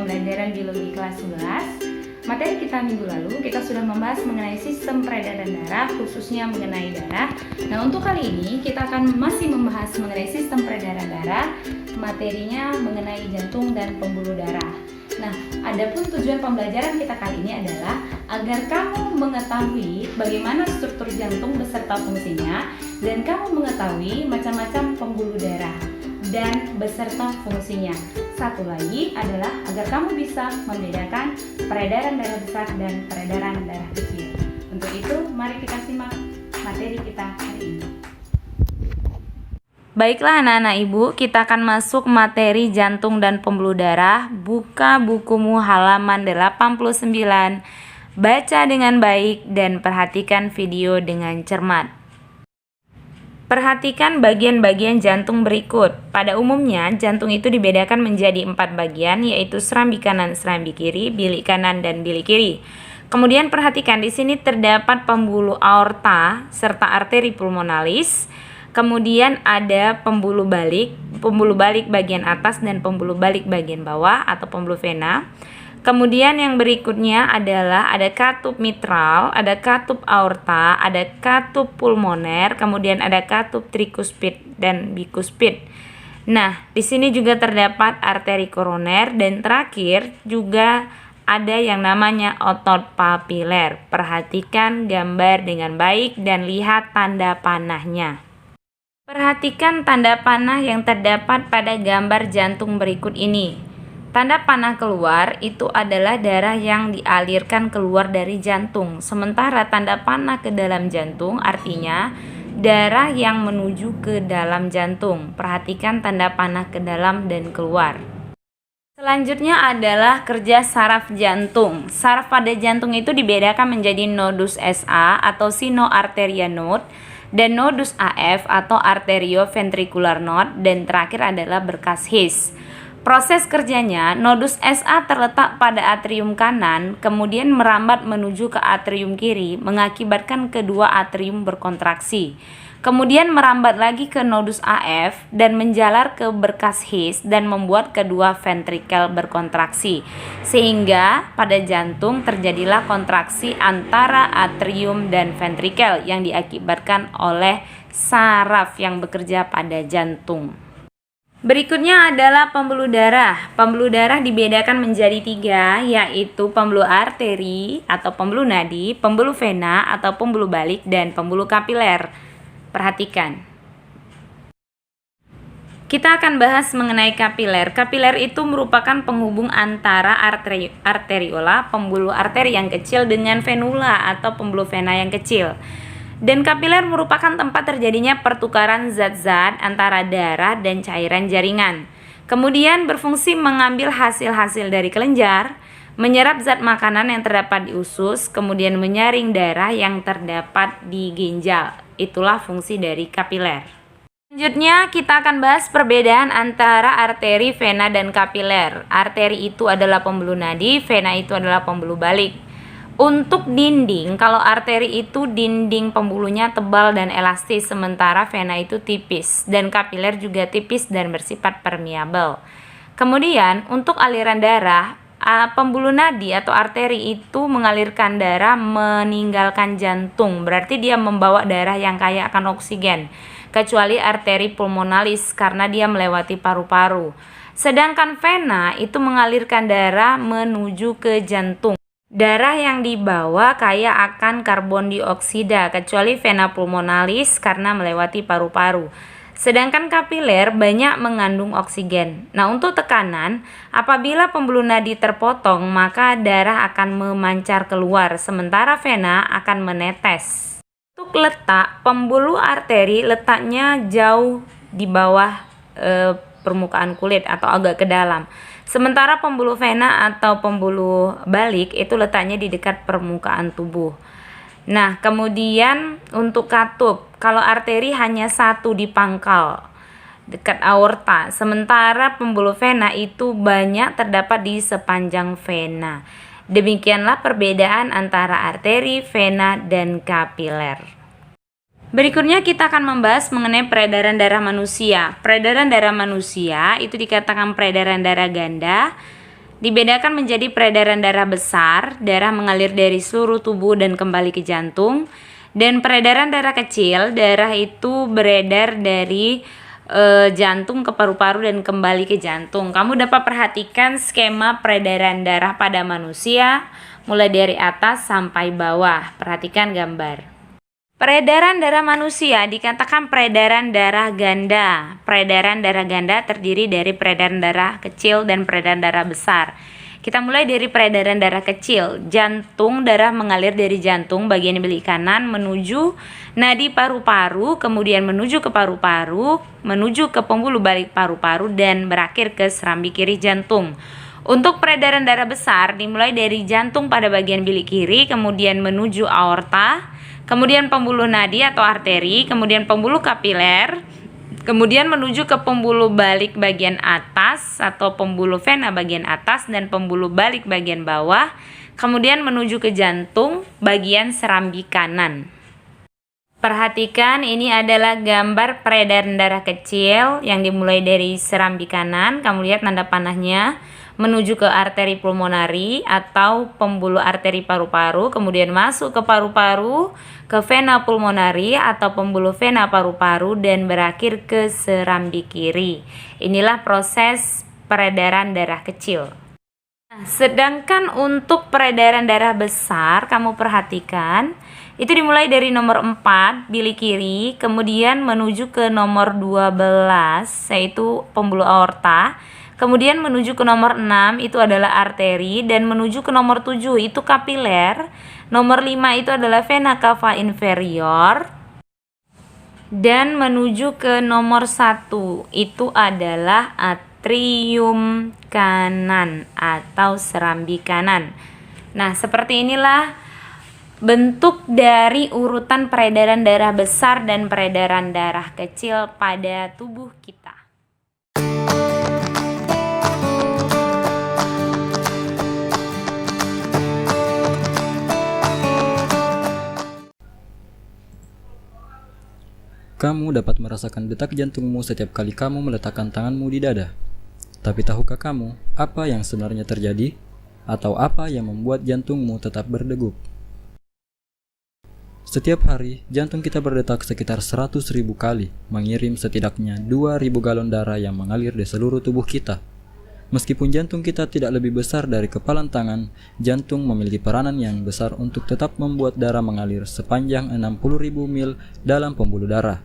pembelajaran biologi kelas 11. Materi kita minggu lalu kita sudah membahas mengenai sistem peredaran darah, khususnya mengenai darah. Nah, untuk kali ini kita akan masih membahas mengenai sistem peredaran darah, materinya mengenai jantung dan pembuluh darah. Nah, adapun tujuan pembelajaran kita kali ini adalah agar kamu mengetahui bagaimana struktur jantung beserta fungsinya, dan kamu mengetahui macam-macam pembuluh darah dan beserta fungsinya. Satu lagi adalah agar kamu bisa membedakan peredaran darah besar dan peredaran darah kecil. Untuk itu, mari kita simak materi kita hari ini. Baiklah anak-anak ibu, kita akan masuk materi jantung dan pembuluh darah. Buka bukumu halaman 89, baca dengan baik dan perhatikan video dengan cermat. Perhatikan bagian-bagian jantung berikut. Pada umumnya, jantung itu dibedakan menjadi 4 bagian, yaitu serambi kanan, serambi kiri, bilik kanan, dan bilik kiri. Kemudian perhatikan di sini terdapat pembuluh aorta serta arteri pulmonalis. Kemudian ada pembuluh balik bagian atas dan pembuluh balik bagian bawah atau pembuluh vena. Kemudian yang berikutnya adalah ada katup mitral, ada katup aorta, ada katup pulmoner, kemudian ada katup trikuspid dan bikuspid. Nah, di sini juga terdapat arteri koroner dan terakhir juga ada yang namanya otot papiler. Perhatikan gambar dengan baik dan lihat tanda panahnya. Perhatikan tanda panah yang terdapat pada gambar jantung berikut ini. Tanda panah keluar itu adalah darah yang dialirkan keluar dari jantung. Sementara tanda panah ke dalam jantung artinya darah yang menuju ke dalam jantung. Perhatikan tanda panah ke dalam dan keluar. Selanjutnya adalah kerja saraf jantung. Saraf pada jantung itu dibedakan menjadi nodus SA atau sinoarteria node dan nodus AF atau arterioventricular node, dan terakhir adalah berkas His. Proses kerjanya, nodus SA terletak pada atrium kanan, kemudian merambat menuju ke atrium kiri, mengakibatkan kedua atrium berkontraksi. Kemudian merambat lagi ke nodus AF dan menjalar ke berkas His dan membuat kedua ventrikel berkontraksi. Sehingga pada jantung terjadilah kontraksi antara atrium dan ventrikel yang diakibatkan oleh saraf yang bekerja pada jantung. Berikutnya adalah pembuluh darah. Pembuluh darah dibedakan menjadi 3, yaitu pembuluh arteri atau pembuluh nadi, pembuluh vena atau pembuluh balik, dan pembuluh kapiler. Perhatikan. Kita akan bahas mengenai kapiler. Kapiler itu merupakan penghubung antara arteriola, pembuluh arteri yang kecil, dengan venula atau pembuluh vena yang kecil. Dan kapiler merupakan tempat terjadinya pertukaran zat-zat antara darah dan cairan jaringan. Kemudian berfungsi mengambil hasil-hasil dari kelenjar, menyerap zat makanan yang terdapat di usus, kemudian menyaring darah yang terdapat di ginjal. Itulah fungsi dari kapiler. Selanjutnya kita akan bahas perbedaan antara arteri, vena, dan kapiler. Arteri itu adalah pembuluh nadi, vena itu adalah pembuluh balik. Untuk dinding, kalau arteri itu dinding pembuluhnya tebal dan elastis, sementara vena itu tipis, dan kapiler juga tipis dan bersifat permeabel. Kemudian untuk aliran darah, pembuluh nadi atau arteri itu mengalirkan darah meninggalkan jantung, berarti dia membawa darah yang kaya akan oksigen, kecuali arteri pulmonalis karena dia melewati paru-paru. Sedangkan vena itu mengalirkan darah menuju ke jantung. Darah yang dibawa kaya akan karbon dioksida, kecuali vena pulmonalis karena melewati paru-paru. Sedangkan kapiler banyak mengandung oksigen. Nah, untuk tekanan, apabila pembuluh nadi terpotong, maka darah akan memancar keluar, sementara vena akan menetes. Untuk letak, pembuluh arteri letaknya jauh di bawah permukaan kulit atau agak ke dalam. Sementara pembuluh vena atau pembuluh balik itu letaknya di dekat permukaan tubuh. Nah, kemudian untuk katup, kalau arteri hanya satu di pangkal dekat aorta, sementara pembuluh vena itu banyak terdapat di sepanjang vena. Demikianlah perbedaan antara arteri, vena, dan kapiler. Berikutnya kita akan membahas mengenai peredaran darah manusia. Peredaran darah manusia itu dikatakan peredaran darah ganda, dibedakan menjadi peredaran darah besar, darah mengalir dari seluruh tubuh dan kembali ke jantung, dan peredaran darah kecil, darah itu beredar dari jantung ke paru-paru dan kembali ke jantung. Kamu dapat perhatikan skema peredaran darah pada manusia mulai dari atas sampai bawah. Perhatikan gambar. Peredaran darah manusia dikatakan peredaran darah ganda. Peredaran darah ganda terdiri dari peredaran darah kecil dan peredaran darah besar. Kita mulai dari peredaran darah kecil. Jantung, darah mengalir dari jantung bagian bilik kanan menuju nadi paru-paru, kemudian menuju ke paru-paru, menuju ke pembuluh balik paru-paru, dan berakhir ke serambi kiri jantung. Untuk peredaran darah besar dimulai dari jantung pada bagian bilik kiri, kemudian menuju aorta, kemudian pembuluh nadi atau arteri, kemudian pembuluh kapiler, kemudian menuju ke pembuluh balik bagian atas atau pembuluh vena bagian atas dan pembuluh balik bagian bawah, kemudian menuju ke jantung bagian serambi kanan. Perhatikan, ini adalah gambar peredaran darah kecil yang dimulai dari serambi kanan. Kamu lihat tanda panahnya menuju ke arteri pulmonari atau pembuluh arteri paru-paru, kemudian masuk ke paru-paru, ke vena pulmonari atau pembuluh vena paru-paru, dan berakhir ke serambi kiri. Inilah proses peredaran darah kecil. Sedangkan untuk peredaran darah besar, kamu perhatikan, itu dimulai dari nomor 4, bilik kiri, kemudian menuju ke nomor 12, yaitu pembuluh aorta, kemudian menuju ke nomor 6, itu adalah arteri, dan menuju ke nomor 7, itu kapiler, nomor 5 itu adalah vena cava inferior, dan menuju ke nomor 1, itu adalah atrium kanan atau serambi kanan. Nah, seperti inilah bentuk dari urutan peredaran darah besar dan peredaran darah kecil pada tubuh kita. Kamu dapat merasakan detak jantungmu setiap kali kamu meletakkan tanganmu di dada. Tapi tahukah kamu apa yang sebenarnya terjadi? Atau apa yang membuat jantungmu tetap berdegup? Setiap hari, jantung kita berdetak sekitar 100.000 kali, mengirim setidaknya 2.000 galon darah yang mengalir di seluruh tubuh kita. Meskipun jantung kita tidak lebih besar dari kepalan tangan, jantung memiliki peranan yang besar untuk tetap membuat darah mengalir sepanjang 60.000 mil dalam pembuluh darah,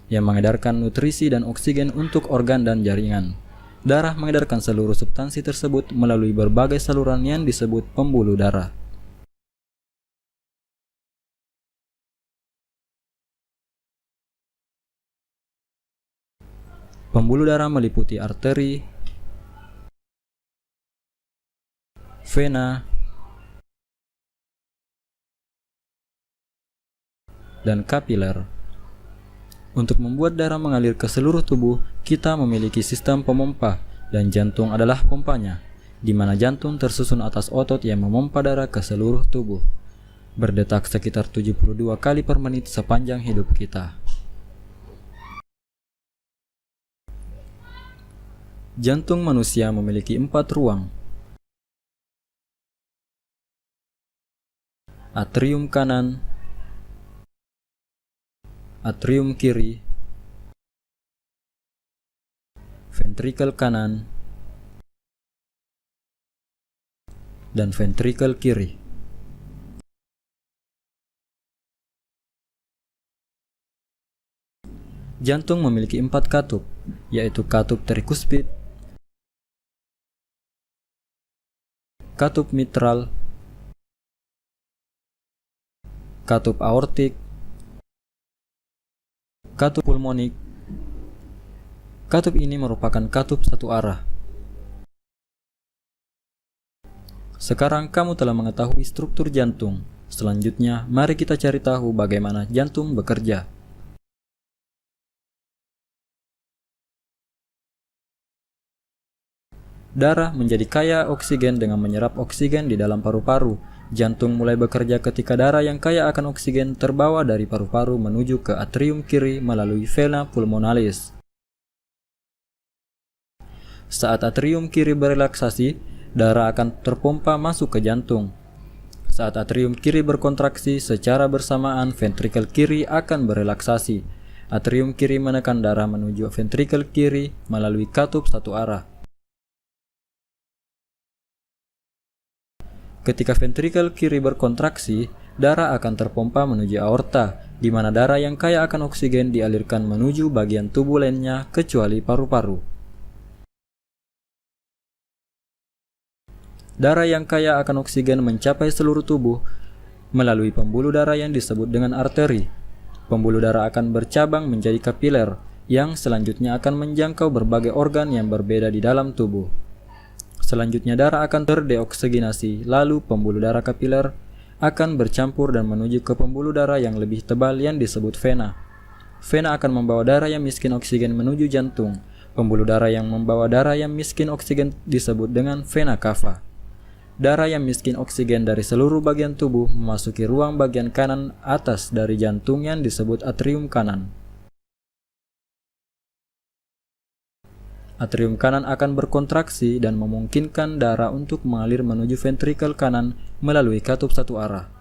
yang mengedarkan nutrisi dan oksigen untuk organ dan jaringan. Darah mengedarkan seluruh substansi tersebut melalui berbagai saluran yang disebut pembuluh darah. Pembuluh darah meliputi arteri, vena, dan kapiler. Untuk membuat darah mengalir ke seluruh tubuh, kita memiliki sistem pemompa, dan jantung adalah pompanya, di mana jantung tersusun atas otot yang memompa darah ke seluruh tubuh, berdetak sekitar 72 kali per menit sepanjang hidup kita. Jantung manusia memiliki 4 ruang: atrium kanan, atrium kiri, ventrikel kanan, dan ventrikel kiri. Jantung memiliki 4 katup, yaitu katup trikuspid, katup mitral, katup aortik, katup pulmonik. Katup ini merupakan katup satu arah. Sekarang kamu telah mengetahui struktur jantung. Selanjutnya, mari kita cari tahu bagaimana jantung bekerja. Darah menjadi kaya oksigen dengan menyerap oksigen di dalam paru-paru. Jantung mulai bekerja ketika darah yang kaya akan oksigen terbawa dari paru-paru menuju ke atrium kiri melalui vena pulmonalis. Saat atrium kiri berelaksasi, darah akan terpompa masuk ke jantung. Saat atrium kiri berkontraksi, secara bersamaan ventrikel kiri akan berelaksasi. Atrium kiri menekan darah menuju ventrikel kiri melalui katup satu arah. Ketika ventrikel kiri berkontraksi, darah akan terpompa menuju aorta, di mana darah yang kaya akan oksigen dialirkan menuju bagian tubuh lainnya kecuali paru-paru. Darah yang kaya akan oksigen mencapai seluruh tubuh melalui pembuluh darah yang disebut dengan arteri. Pembuluh darah akan bercabang menjadi kapiler, yang selanjutnya akan menjangkau berbagai organ yang berbeda di dalam tubuh. Selanjutnya darah akan terdeoksigenasi, lalu pembuluh darah kapiler akan bercampur dan menuju ke pembuluh darah yang lebih tebal yang disebut vena. Vena akan membawa darah yang miskin oksigen menuju jantung. Pembuluh darah yang membawa darah yang miskin oksigen disebut dengan vena cava. Darah yang miskin oksigen dari seluruh bagian tubuh memasuki ruang bagian kanan atas dari jantung yang disebut atrium kanan. Atrium kanan akan berkontraksi dan memungkinkan darah untuk mengalir menuju ventrikel kanan melalui katup satu arah.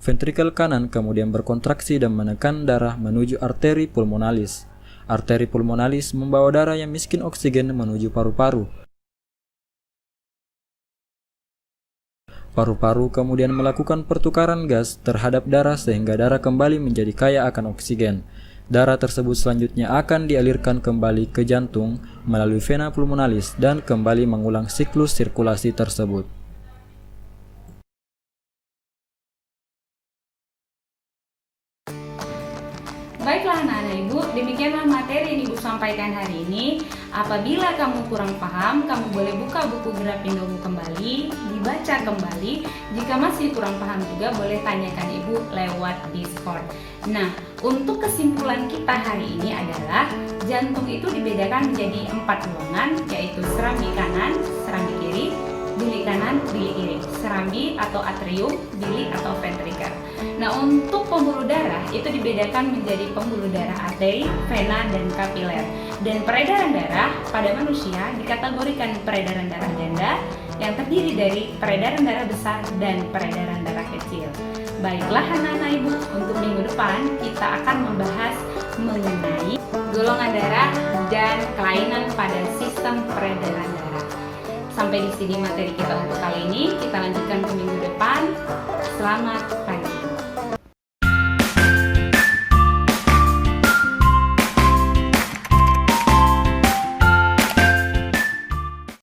Ventrikel kanan kemudian berkontraksi dan menekan darah menuju arteri pulmonalis. Arteri pulmonalis membawa darah yang miskin oksigen menuju paru-paru. Paru-paru kemudian melakukan pertukaran gas terhadap darah sehingga darah kembali menjadi kaya akan oksigen. Darah tersebut selanjutnya akan dialirkan kembali ke jantung melalui vena pulmonalis dan kembali mengulang siklus sirkulasi tersebut. Baiklah anak-anak ibu, demikianlah materi yang ibu sampaikan hari ini. Apabila kamu kurang paham, kamu boleh buka buku Gerapindo kembali, dibaca kembali. Jika masih kurang paham juga boleh tanyakan ibu lewat Discord. Nah, untuk kesimpulan kita hari ini adalah jantung itu dibedakan menjadi 4 golongan, yaitu serambi kanan, serambi kiri, bilik kanan, bilik kiri, serambi atau atrium, bilik atau ventrikel. Nah, untuk pembuluh darah itu dibedakan menjadi pembuluh darah arteri, vena, dan kapiler. Dan peredaran darah pada manusia dikategorikan peredaran darah ganda yang terdiri dari peredaran darah besar dan peredaran darah kecil. Baiklah anak-anak ibu, untuk minggu depan kita akan membahas mengenai golongan darah dan kelainan pada sistem peredaran darah. Sampai di sini materi kita untuk kali ini. Kita lanjutkan ke minggu depan. Selamat pagi.